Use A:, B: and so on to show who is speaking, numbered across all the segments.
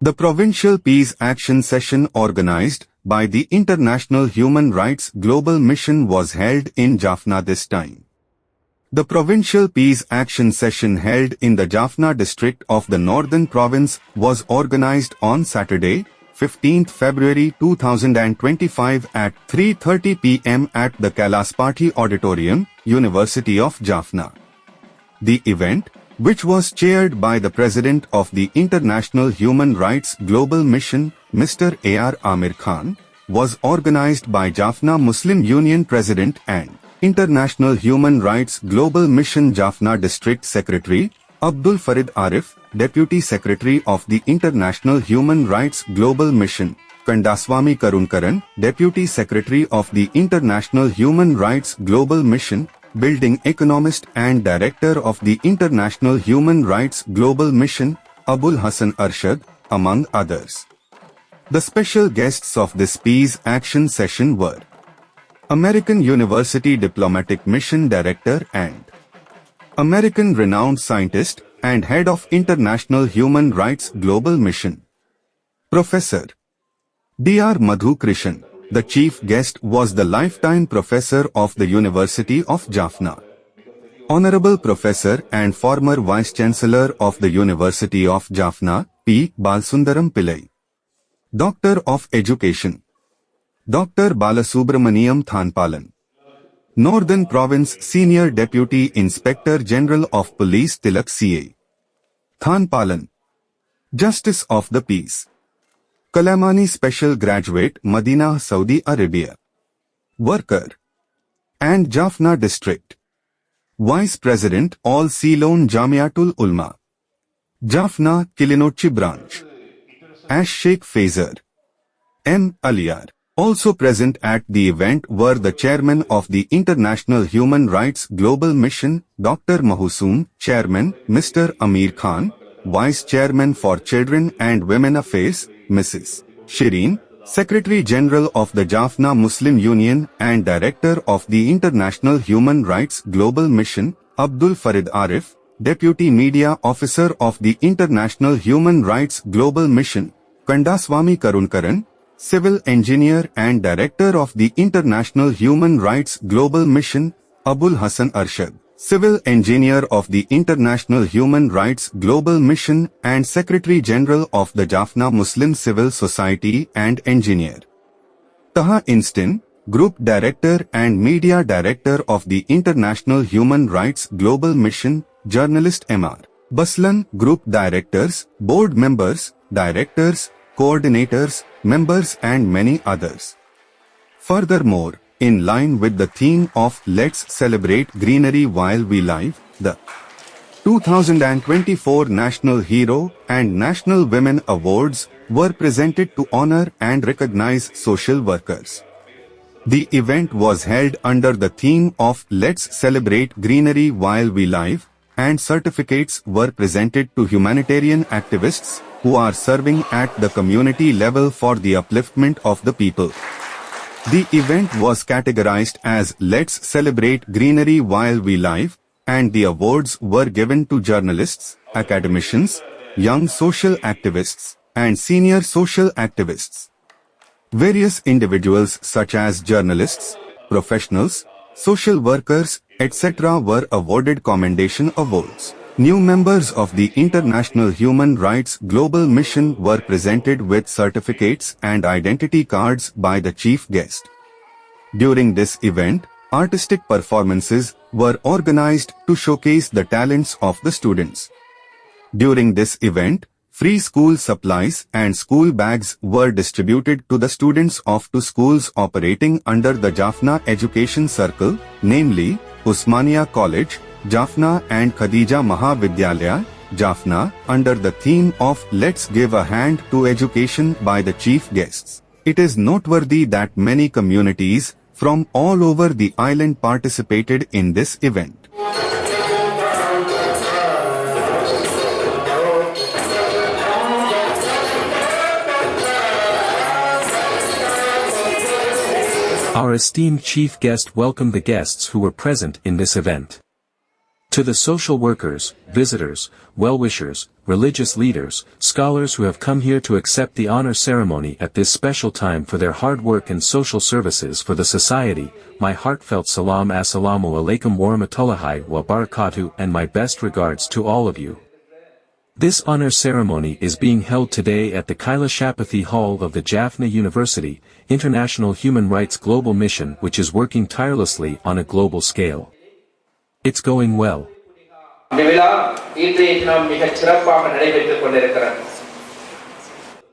A: The Provincial Peace Action Session organized by the International Human Rights Global Mission was held in JAFFNA this time. The Provincial Peace Action Session held in the JAFFNA district of the Northern Province was organized on Saturday, 15th February 2025 at 3:30 p.m. at the Kailasparthi Auditorium, University of JAFFNA. The event, which was chaired by the President of the International Human Rights Global Mission, Mr. A.R. Amir Khan, was organized by JAFFNA Muslim Union President and International Human Rights Global Mission JAFFNA District Secretary, Abdul Farid Arif, Deputy Secretary of the International Human Rights Global Mission, Kandaswamy Karunkaran, Deputy Secretary of the International Human Rights Global Mission, Building Economist and Director of the International Human Rights Global Mission, Abul Hassan Arshad, among others. The special guests of this Peace Action Session were American University Diplomatic Mission Director and American renowned scientist and head of International Human Rights Global Mission, Professor Dr. Madhu Krishan. The chief guest was the lifetime professor of the University of JAFFNA, Honorable Professor and former Vice-Chancellor of the University of JAFFNA, P. Balsundaram Pillai. Doctor of Education, Dr. Balasubramaniam Thanpalan. Northern Province Senior Deputy Inspector General of Police Tilak C.A. Thanpalan. Justice of the Peace, Kalamani Special Graduate, Medina, Saudi Arabia. Worker and JAFFNA District Vice President, All Ceylon Jamiatul Ulma, JAFFNA Kilinochi Branch. Ash Sheikh Faizer M. Aliyar. Also present at the event were the Chairman of the International Human Rights Global Mission, Dr. Mahosoom, Chairman, Mr. Amir Khan, Vice Chairman for Children and Women Affairs, Mrs. Shireen, Secretary General of the JAFFNA Muslim Union and Director of the International Human Rights Global Mission, Abdul Farid Arif, Deputy Media Officer of the International Human Rights Global Mission, Kandaswamy Karunkaran, Civil Engineer and Director of the International Human Rights Global Mission, Abul Hassan Arshad, Civil Engineer of the International Human Rights Global Mission and Secretary General of the JAFFNA Muslim Civil Society and Engineer. Taha Instin, Group Director and Media Director of the International Human Rights Global Mission, Journalist M.R. Baslan, Group Directors, Board Members, Directors, Coordinators, Members and many others. Furthermore, in line with the theme of Let's Celebrate Greenery While We Live, the 2024 National Hero and National Women Awards were presented to honor and recognize social workers. The event was held under the theme of Let's Celebrate Greenery While We Live, and certificates were presented to humanitarian activists who are serving at the community level for the upliftment of the people. The event was categorized as Let's Celebrate Greenery While We Live, and the awards were given to journalists, academicians, young social activists, and senior social activists. Various individuals such as journalists, professionals, social workers, etc. were awarded commendation awards. New members of the International Human Rights Global Mission were presented with certificates and identity cards by the chief guest. During this event, artistic performances were organized to showcase the talents of the students. During this event, free school supplies and school bags were distributed to the students of two schools operating under the JAFFNA Education Circle, namely Usmania College, JAFFNA and Khadija Mahavidyalaya, JAFFNA, under the theme of Let's Give a Hand to Education by the chief guests. It is noteworthy that many communities from all over the island participated in this event.
B: Our esteemed chief guest welcomed the guests who were present in this event. To the social workers, visitors, well-wishers, religious leaders, scholars who have come here to accept the honor ceremony at this special time for their hard work and social services for the society, my heartfelt salam assalamu alaikum warahmatullahi wa barakatuh and my best regards to all of you. This honor ceremony is being held today at the Kailashapathy Hall of the JAFFNA University, International Human Rights Global Mission, which is working tirelessly on a global scale. It's going well.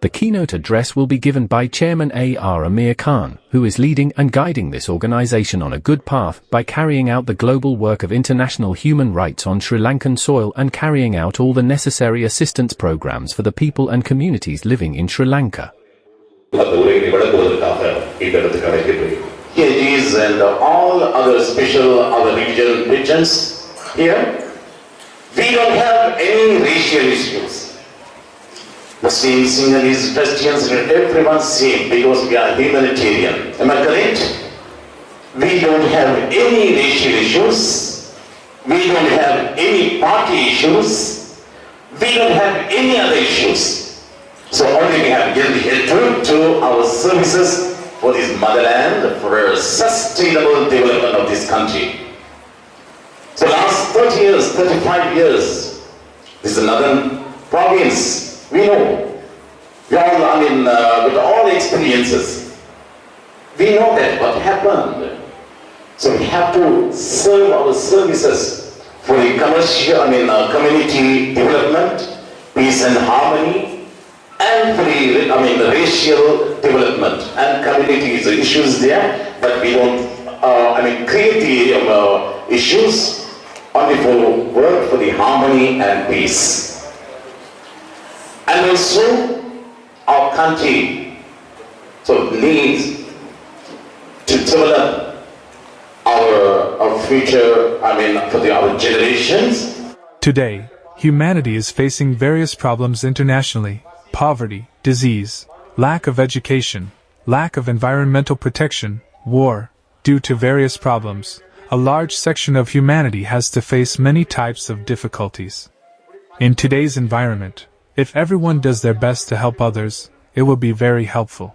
C: The keynote address will be given by Chairman A.R. Amir Khan, who is leading and guiding this organization on a good path by carrying out the global work of international human rights on Sri Lankan soil and carrying out all the necessary assistance programs for the people and communities living in Sri Lanka.
D: Here it is, and all other special, other regions here. We don't have any racial issues. Muslims, Sinhalese, Christians, everyone's same because we are humanitarian. Am I correct? We don't have any racial issues. We don't have any party issues. We don't have any other issues. So only we have given head to our services for this motherland, for a sustainable development of this country. So last 30 years, 35 years, this is another province. We know. We all, with all the experiences, we know that what happened. So we have to serve our services for the commercial, community development, peace and harmony, and for the racial development and communities issues there, but we don't create the issues only for work for the harmony and peace. And also our country needs to develop our future, for our generations.
E: Today, humanity is facing various problems internationally. Poverty, disease, lack of education, lack of environmental protection, war. Due to various problems, a large section of humanity has to face many types of difficulties. In today's environment, if everyone does their best to help others, it will be very helpful.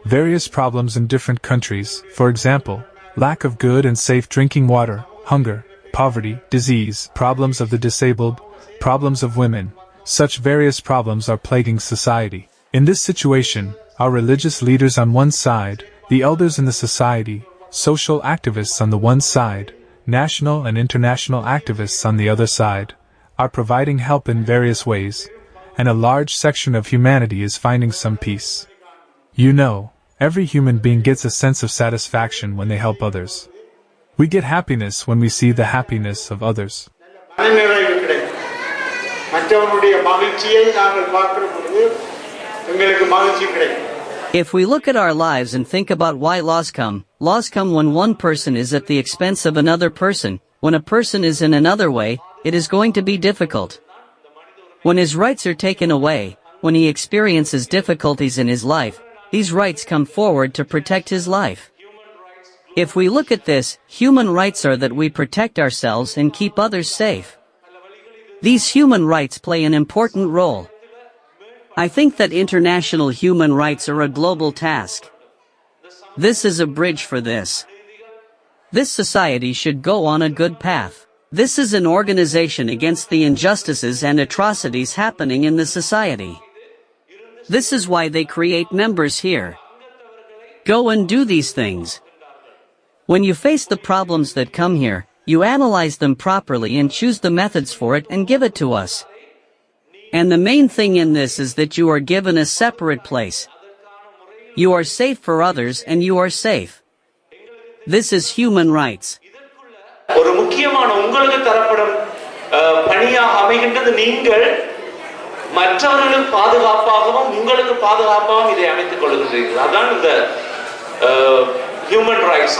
E: Various problems in different countries, for example, lack of good and safe drinking water, hunger, poverty, disease, problems of the disabled, problems of women. Such various problems are plaguing society. In this situation, our religious leaders on one side, the elders in the society, social activists on the one side, national and international activists on the other side, are providing help in various ways, and a large section of humanity is finding some peace. You know, every human being gets a sense of satisfaction when they help others. We get happiness when we see the happiness of others.
F: If we look at our lives and think about why laws come when one person is at the expense of another person. When a person is in another way, it is going to be difficult. When his rights are taken away, when he experiences difficulties in his life, these rights come forward to protect his life. If we look at this, human rights are that we protect ourselves and keep others safe. These human rights play an important role. I think that international human rights are a global task. This is a bridge for this. This society should go on a good path. This is an organization against the injustices and atrocities happening in the society. This is why they create members here. Go and do these things. When you face the problems that come here, you analyze them properly and choose the methods for it and give it to us. And the main thing in this is that you are given a separate place. You are safe for others and you are safe. This is human rights.
G: ஒரு முக்கியமான உங்களுக்கு தரப்படும் பணியாக அமைகின்றது நீங்கள் மற்றவர்களுக்கு பாதுகாப்பாகவும் உங்களுக்கு பாதுகாப்பாகவும் இதை அமைத்துக் கொள்கின்றீர்கள். அதான் இந்த ஹியூமன் ரைட்ஸ்.